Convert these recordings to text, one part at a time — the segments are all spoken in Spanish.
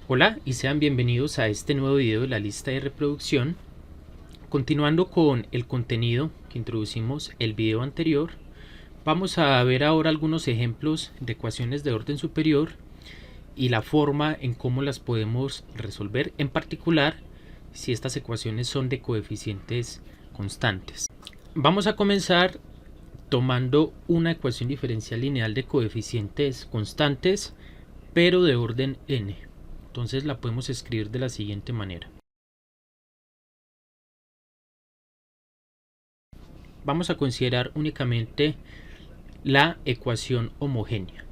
Hola y sean bienvenidos a este nuevo video de la lista de reproducción. Continuando con el contenido que introducimos el video anterior, vamos a ver ahora algunos ejemplos de ecuaciones de orden superior y la forma en cómo las podemos resolver, en particular si estas ecuaciones son de coeficientes constantes. Vamos a comenzar tomando una ecuación diferencial lineal de coeficientes constantes, pero de orden n. Entonces la podemos escribir de la siguiente manera. Vamos a considerar únicamente la ecuación homogénea.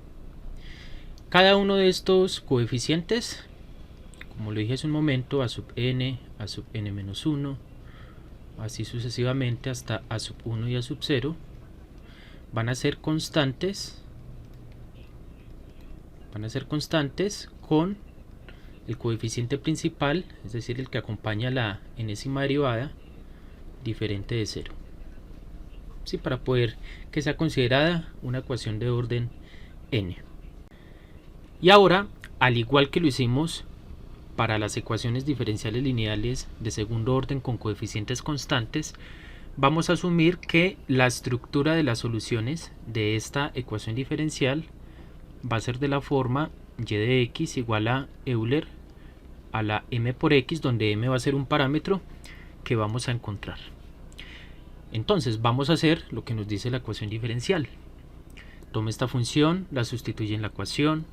Cada uno de estos coeficientes, como lo dije hace un momento, a sub n, a sub n menos 1, así sucesivamente hasta a sub 1 y a sub 0, van a ser constantes con el coeficiente principal, es decir, el que acompaña la enésima derivada, diferente de 0. ¿Sí? Para poder que sea considerada una ecuación de orden n. Y ahora, al igual que lo hicimos para las ecuaciones diferenciales lineales de segundo orden con coeficientes constantes, vamos a asumir que la estructura de las soluciones de esta ecuación diferencial va a ser de la forma y de x igual a Euler a la m por x, donde m va a ser un parámetro que vamos a encontrar. Entonces vamos a hacer lo que nos dice la ecuación diferencial. Tome esta función, la sustituye en la ecuación,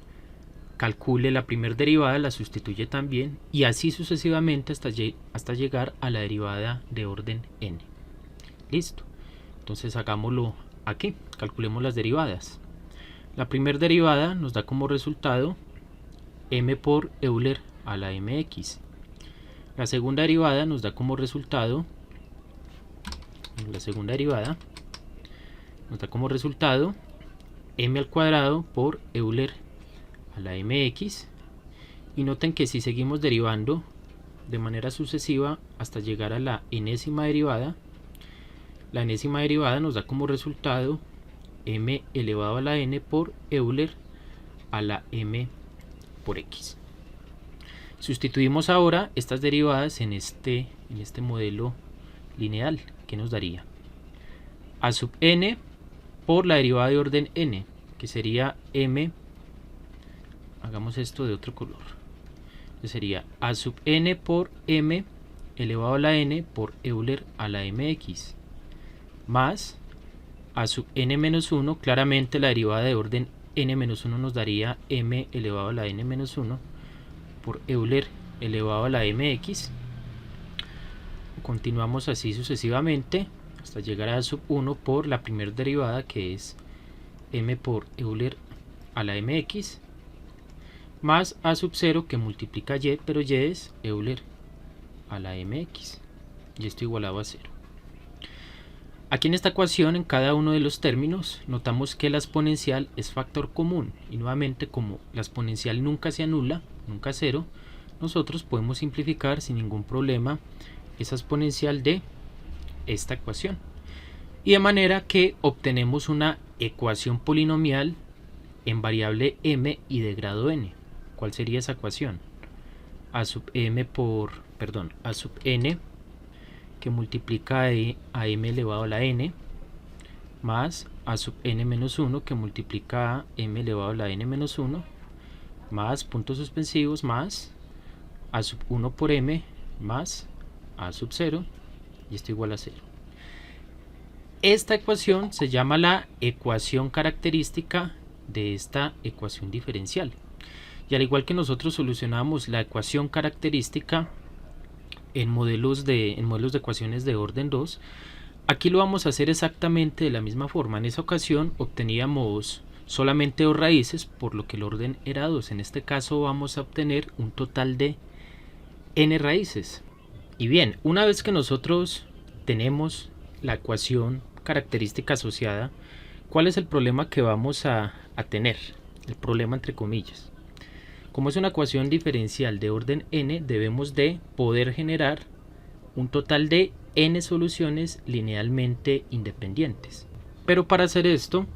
calcule la primera derivada, la sustituye también, y así sucesivamente hasta llegar a la derivada de orden n. Listo. Entonces hagámoslo aquí, calculemos las derivadas. La primera derivada nos da como resultado m por Euler a la mx. La segunda derivada nos da como resultado m al cuadrado por Euler a la mx. Y noten que si seguimos derivando de manera sucesiva hasta llegar a la enésima derivada, la enésima derivada nos da como resultado m elevado a la n por Euler a la m por x. Sustituimos ahora estas derivadas en este modelo lineal, que nos daría a sub n por la derivada de orden n, que sería m, hagamos esto de otro color, que sería a sub n por m elevado a la n por Euler a la mx, más a sub n menos 1, claramente la derivada de orden n menos 1 nos daría m elevado a la n menos 1 por Euler elevado a la mx. Continuamos así sucesivamente hasta llegar a sub 1 por la primera derivada, que es m por Euler a la mx, más a sub 0 que multiplica y, pero y es Euler a la mx, y esto igualado a 0. Aquí en esta ecuación, en cada uno de los términos, notamos que la exponencial es factor común, y nuevamente, como la exponencial nunca se anula, nunca 0, nosotros podemos simplificar sin ningún problema esa exponencial de esta ecuación, y de manera que obtenemos una ecuación polinomial en variable m y de grado n. ¿Cuál sería esa ecuación? A sub n que multiplica a m elevado a la n, más a sub n menos 1 que multiplica a m elevado a la n menos 1, más puntos suspensivos, más a sub 1 por m, más a sub 0, y esto igual a 0. Esta ecuación se llama la ecuación característica de esta ecuación diferencial. Y al igual que nosotros solucionamos la ecuación característica en modelos de ecuaciones de orden 2, aquí lo vamos a hacer exactamente de la misma forma. En esa ocasión obteníamos solamente dos raíces, por lo que el orden era 2. En este caso vamos a obtener un total de n raíces. Y bien, una vez que nosotros tenemos la ecuación característica asociada, ¿cuál es el problema que vamos a tener? El problema entre comillas. Como es una ecuación diferencial de orden n, debemos de poder generar un total de n soluciones linealmente independientes. Pero para hacer esto,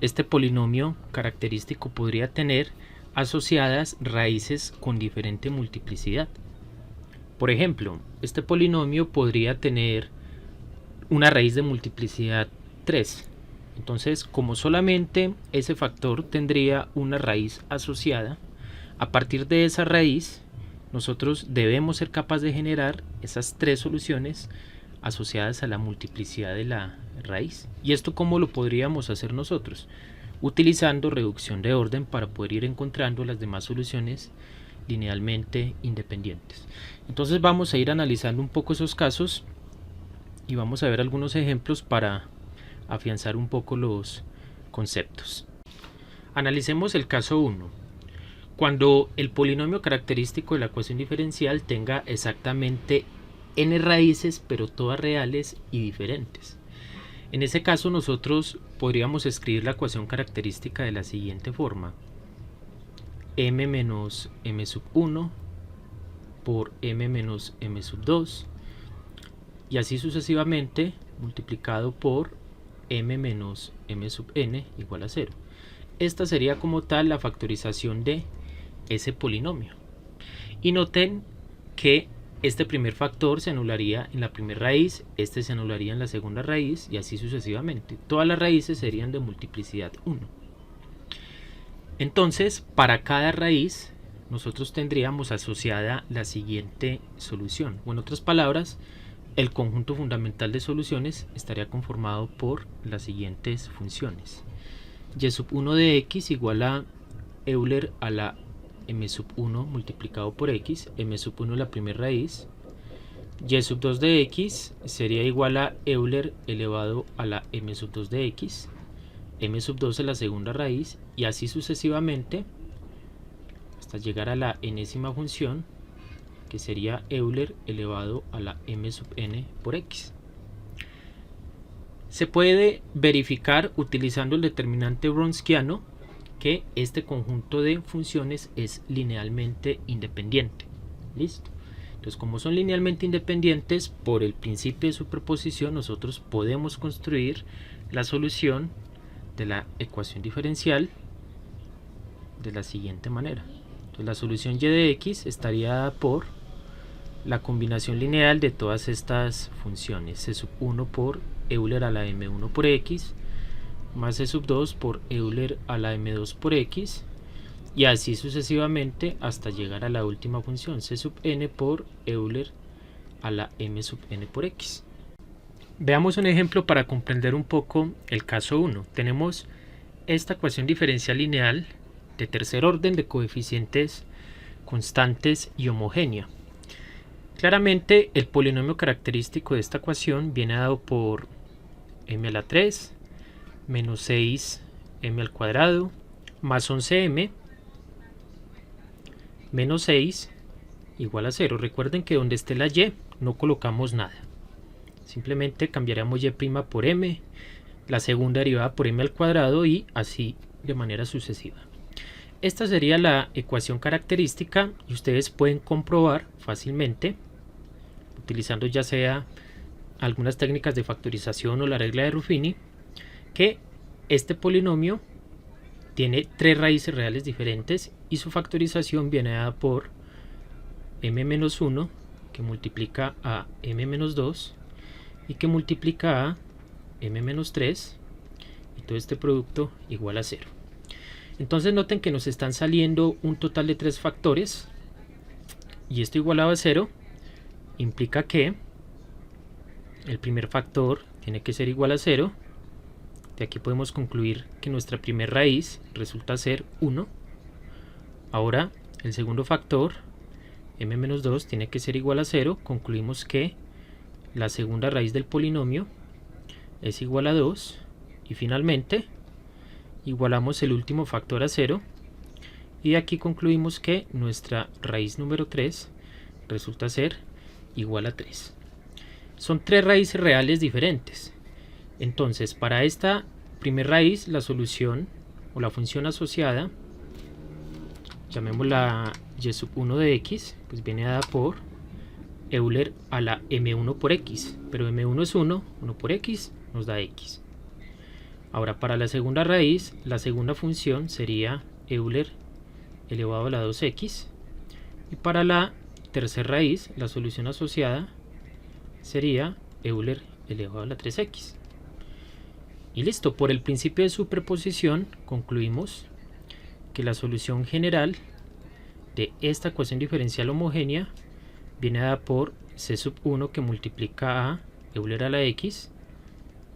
este polinomio característico podría tener asociadas raíces con diferente multiplicidad. Por ejemplo, este polinomio podría tener una raíz de multiplicidad 3. Entonces, como solamente ese factor tendría una raíz asociada, a partir de esa raíz nosotros debemos ser capaces de generar esas 3 soluciones asociadas a la multiplicidad de la raíz. ¿Y esto cómo lo podríamos hacer nosotros? Utilizando reducción de orden para poder ir encontrando las demás soluciones linealmente independientes. Entonces vamos a ir analizando un poco esos casos y vamos a ver algunos ejemplos para afianzar un poco los conceptos. Analicemos el caso 1. Cuando el polinomio característico de la ecuación diferencial tenga exactamente n raíces, pero todas reales y diferentes. En ese caso nosotros podríamos escribir la ecuación característica de la siguiente forma: m menos m sub 1 por m menos m sub 2 y así sucesivamente multiplicado por m menos m sub n igual a 0. Esta sería como tal la factorización de ese polinomio. Y noten que este primer factor se anularía en la primera raíz, este se anularía en la segunda raíz y así sucesivamente. Todas las raíces serían de multiplicidad 1. Entonces, para cada raíz nosotros tendríamos asociada la siguiente solución, o en otras palabras, el conjunto fundamental de soluciones estaría conformado por las siguientes funciones: y sub 1 de x igual a Euler a la m sub 1 multiplicado por x, m sub 1 es la primera raíz, y sub 2 de x sería igual a Euler elevado a la m sub 2 de x, m sub 2 es la segunda raíz, y así sucesivamente hasta llegar a la enésima función, que sería Euler elevado a la m sub n por x. Se puede verificar utilizando el determinante wronskiano que este conjunto de funciones es linealmente independiente. ¿Listo? Entonces, como son linealmente independientes, por el principio de superposición nosotros podemos construir la solución de la ecuación diferencial de la siguiente manera. Entonces, la solución y de x estaría dada por la combinación lineal de todas estas funciones: c sub 1 por Euler a la m1 por x, más c sub 2 por Euler a la m2 por x, y así sucesivamente hasta llegar a la última función, c sub n por Euler a la m sub n por x. Veamos un ejemplo para comprender un poco el caso 1. Tenemos esta ecuación diferencial lineal de tercer orden de coeficientes constantes y homogénea. Claramente el polinomio característico de esta ecuación viene dado por m a la 3 menos 6m al cuadrado más 11m menos 6 igual a 0. Recuerden que donde esté la y no colocamos nada, simplemente cambiaremos y' por m, la segunda derivada por m al cuadrado y así de manera sucesiva. Esta sería la ecuación característica y ustedes pueden comprobar fácilmente utilizando ya sea algunas técnicas de factorización o la regla de Ruffini que este polinomio tiene 3 raíces reales diferentes y su factorización viene dada por m-1 que multiplica a m-2 y que multiplica a m-3 y todo este producto igual a 0. Entonces noten que nos están saliendo un total de 3 factores y esto igualado a 0 implica que el primer factor tiene que ser igual a 0. De aquí podemos concluir que nuestra primera raíz resulta ser 1. Ahora el segundo factor, m-2, tiene que ser igual a 0. Concluimos que la segunda raíz del polinomio es igual a 2. Y finalmente igualamos el último factor a 0. Y de aquí concluimos que nuestra raíz número 3 resulta ser igual a 3. Son 3 raíces reales diferentes. Entonces, para esta primera raíz, la solución o la función asociada, llamémosla y sub 1 de x, pues viene dada por Euler a la m1 por x, pero m1 es 1, 1 por x nos da x. Ahora, para la segunda raíz, la segunda función sería Euler elevado a la 2x. Y para la tercera raíz, la solución asociada sería Euler elevado a la 3x. Y listo, por el principio de superposición concluimos que la solución general de esta ecuación diferencial homogénea viene dada por C sub 1 que multiplica a Euler a la x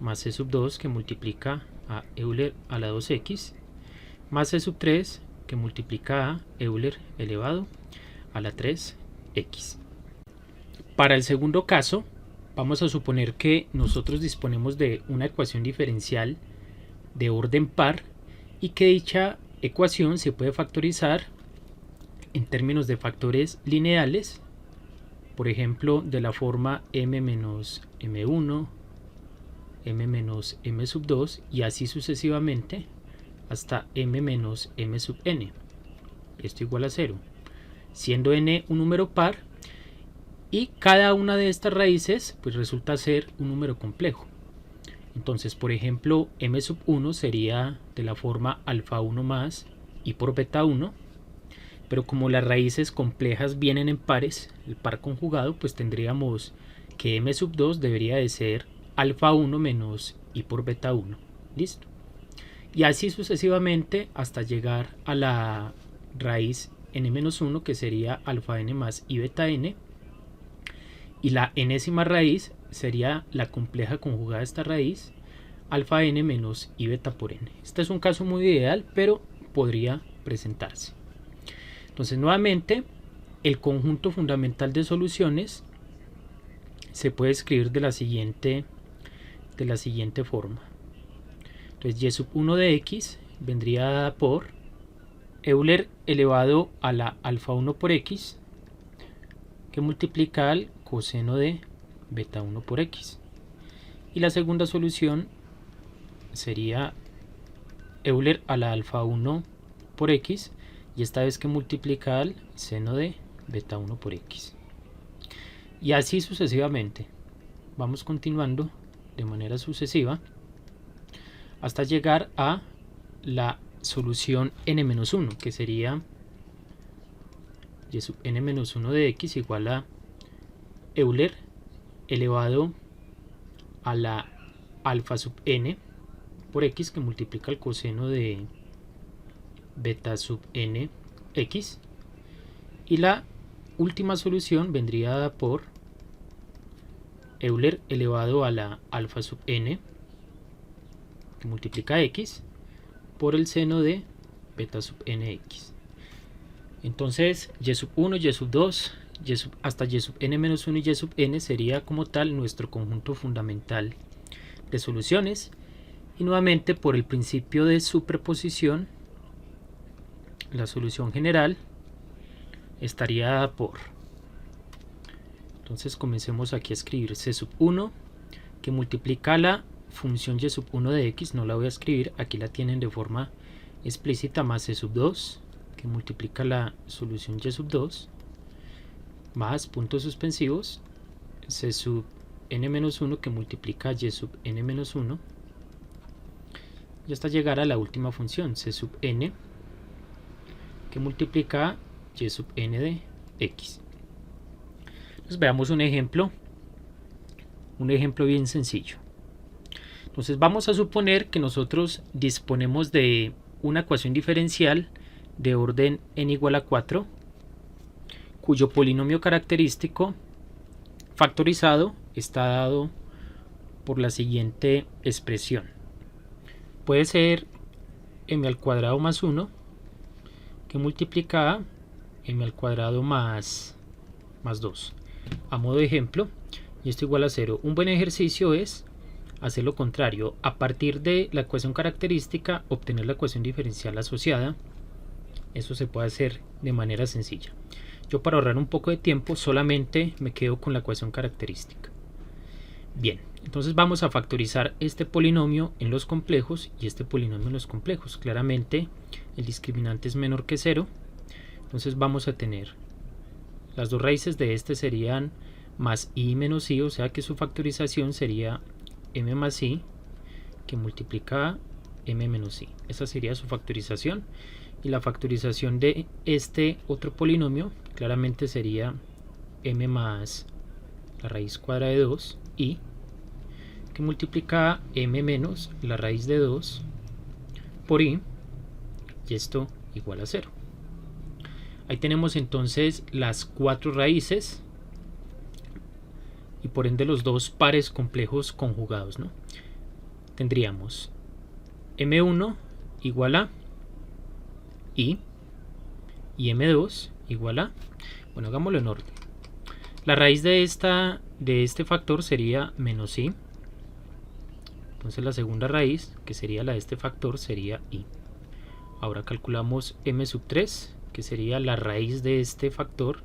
más C sub 2 que multiplica a Euler a la 2x más C sub 3 que multiplica a Euler elevado a la 3x. Para el segundo caso, vamos a suponer que nosotros disponemos de una ecuación diferencial de orden par y que dicha ecuación se puede factorizar en términos de factores lineales, por ejemplo, de la forma m menos m1, m menos m sub 2 y así sucesivamente hasta m menos m sub n. Esto igual a 0, siendo n un número par y cada una de estas raíces pues resulta ser un número complejo. Entonces, por ejemplo, m sub 1 sería de la forma alfa 1 más i por beta 1, pero como las raíces complejas vienen en pares, el par conjugado, pues tendríamos que m sub 2 debería de ser alfa 1 menos i por beta 1. ¿Listo? Y así sucesivamente hasta llegar a la raíz n-1 que sería alfa n más i beta n. Y la enésima raíz sería la compleja conjugada de esta raíz, alfa n menos i beta por n. Este es un caso muy ideal, pero podría presentarse. Entonces, nuevamente, el conjunto fundamental de soluciones se puede escribir de la siguiente forma. Entonces, y sub 1 de x vendría dada por Euler elevado a la alfa 1 por x que multiplica al coseno de beta 1 por x. Y la segunda solución sería Euler a la alfa 1 por x y esta vez que multiplica al seno de beta 1 por x. Y así sucesivamente. Vamos continuando de manera sucesiva hasta llegar a la solución n-1 que sería y sub n-1 de x igual a Euler elevado a la alfa sub n por x que multiplica el coseno de beta sub n x. Y la última solución vendría dada por Euler elevado a la alfa sub n que multiplica x por el seno de beta sub nx. Entonces y sub 1, y sub 2, hasta y sub n-1 y y sub n sería como tal nuestro conjunto fundamental de soluciones. Y nuevamente por el principio de superposición, la solución general estaría dada por, entonces comencemos aquí a escribir c sub 1 que multiplica la función y sub 1 de x, no la voy a escribir, aquí la tienen de forma explícita, más c sub 2 que multiplica la solución y sub 2 más puntos suspensivos c sub n-1 que multiplica y sub n-1 y hasta llegar a la última función c sub n que multiplica y sub n de x. Entonces veamos un ejemplo bien sencillo. Entonces vamos a suponer que nosotros disponemos de una ecuación diferencial de orden n igual a 4 cuyo polinomio característico factorizado está dado por la siguiente expresión. Puede ser m al cuadrado más 1 que multiplica a m al cuadrado más 2. A modo de ejemplo, y esto igual a 0. Un buen ejercicio es hacer lo contrario. A partir de la ecuación característica, obtener la ecuación diferencial asociada. Eso se puede hacer de manera sencilla. Yo, para ahorrar un poco de tiempo, solamente me quedo con la ecuación característica. Bien, entonces vamos a factorizar este polinomio en los complejos y este polinomio en los complejos. Claramente el discriminante es menor que 0. Entonces vamos a tener las dos raíces de este serían más i menos i, o sea que su factorización sería m más i que multiplica a m menos i. Esa sería su factorización. y la factorización de este otro polinomio claramente sería m más la raíz cuadrada de 2 y que multiplica m menos la raíz de 2 por i, y esto igual a 0. Ahí tenemos entonces las 4 raíces y por ende los dos pares complejos conjugados, ¿no? Tendríamos m1 igual a i y m2 igual a, bueno, hagámoslo en orden. La raíz de este factor sería menos i. Entonces la segunda raíz, que sería la de este factor, sería i. Ahora calculamos m sub 3, que sería la raíz de este factor,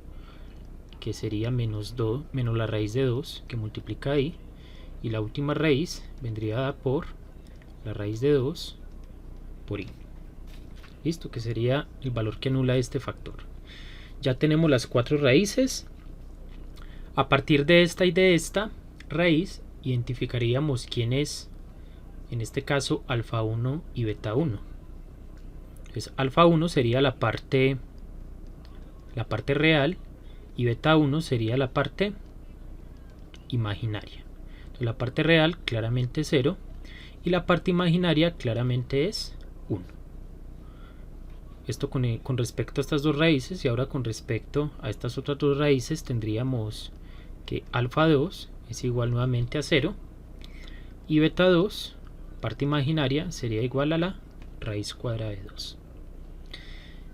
que sería menos la raíz de 2, que multiplica i. Y la última raíz vendría dada por la raíz de 2 por i. Listo, que sería el valor que anula este factor. Ya tenemos las 4 raíces. A partir de esta y de esta raíz, identificaríamos quién es, en este caso, alfa 1 y beta 1. Entonces, alfa 1 sería la parte real y beta 1 sería la parte imaginaria. Entonces, la parte real claramente es 0 y la parte imaginaria claramente es 1. Esto con respecto a estas dos raíces, y ahora con respecto a estas otras dos raíces tendríamos que alfa 2 es igual nuevamente a 0 y beta 2, parte imaginaria, sería igual a la raíz cuadrada de 2.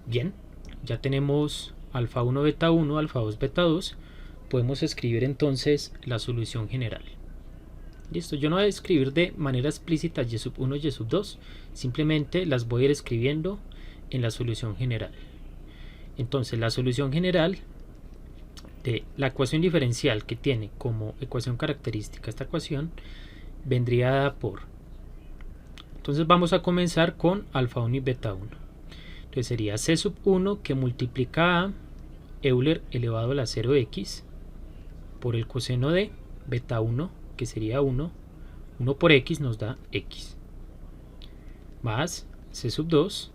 Bien, ya tenemos alfa 1 beta 1, alfa 2 beta 2. Podemos escribir entonces la solución general. Listo, yo no voy a escribir de manera explícita y sub 1 y sub 2, simplemente las voy a ir escribiendo en la solución general. Entonces la solución general de la ecuación diferencial, que tiene como ecuación característica esta ecuación, vendría dada por, entonces vamos a comenzar con alfa 1 y beta 1. Entonces sería c sub 1 que multiplica a Euler elevado a la 0x por el coseno de beta 1, que sería 1 por x nos da x, más c sub 2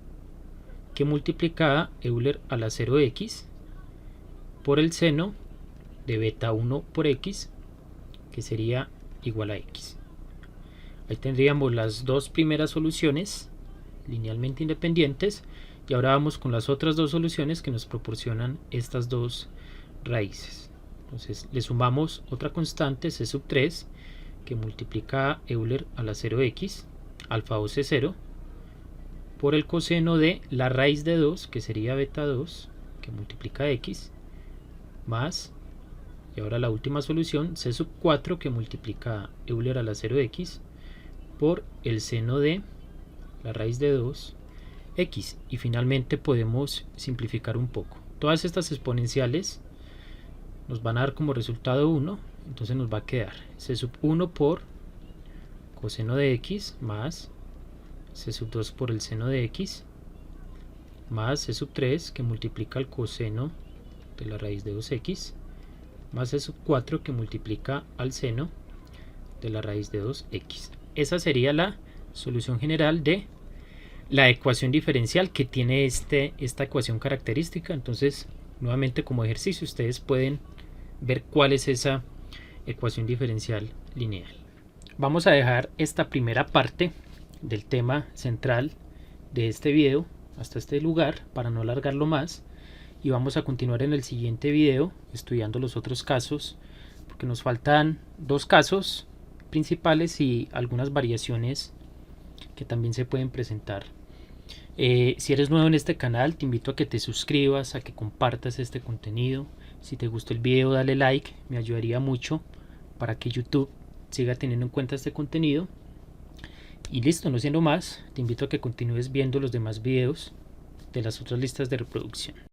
que multiplica a Euler a la 0x por el seno de beta 1 por x, que sería igual a x. Ahí tendríamos las dos primeras soluciones linealmente independientes, y ahora vamos con las otras dos soluciones que nos proporcionan estas dos raíces. Entonces le sumamos otra constante, c sub 3, que multiplica a Euler a la 0x, alfa 2 es 0, por el coseno de la raíz de 2, que sería beta 2, que multiplica a x, más, y ahora la última solución, c sub 4, que multiplica a Euler a la 0x, por el seno de la raíz de 2, x. Y finalmente podemos simplificar un poco. Todas estas exponenciales nos van a dar como resultado 1, entonces nos va a quedar c sub 1 por coseno de x, más c sub 2 por el seno de x, más c sub 3 que multiplica el coseno de la raíz de 2x, más c sub 4 que multiplica al seno de la raíz de 2x. Esa sería la solución general de la ecuación diferencial que tiene esta ecuación característica. Entonces, nuevamente como ejercicio, ustedes pueden ver cuál es esa ecuación diferencial lineal. Vamos a dejar esta primera parte del tema central de este video hasta este lugar para no alargarlo más, y vamos a continuar en el siguiente video estudiando los otros casos, porque nos faltan dos casos principales y algunas variaciones que también se pueden presentar. Si eres nuevo en este canal, te invito a que te suscribas, a que compartas este contenido. Si te gustó el video, dale like, me ayudaría mucho para que YouTube siga teniendo en cuenta este contenido. Y listo, no siendo más, te invito a que continúes viendo los demás videos de las otras listas de reproducción.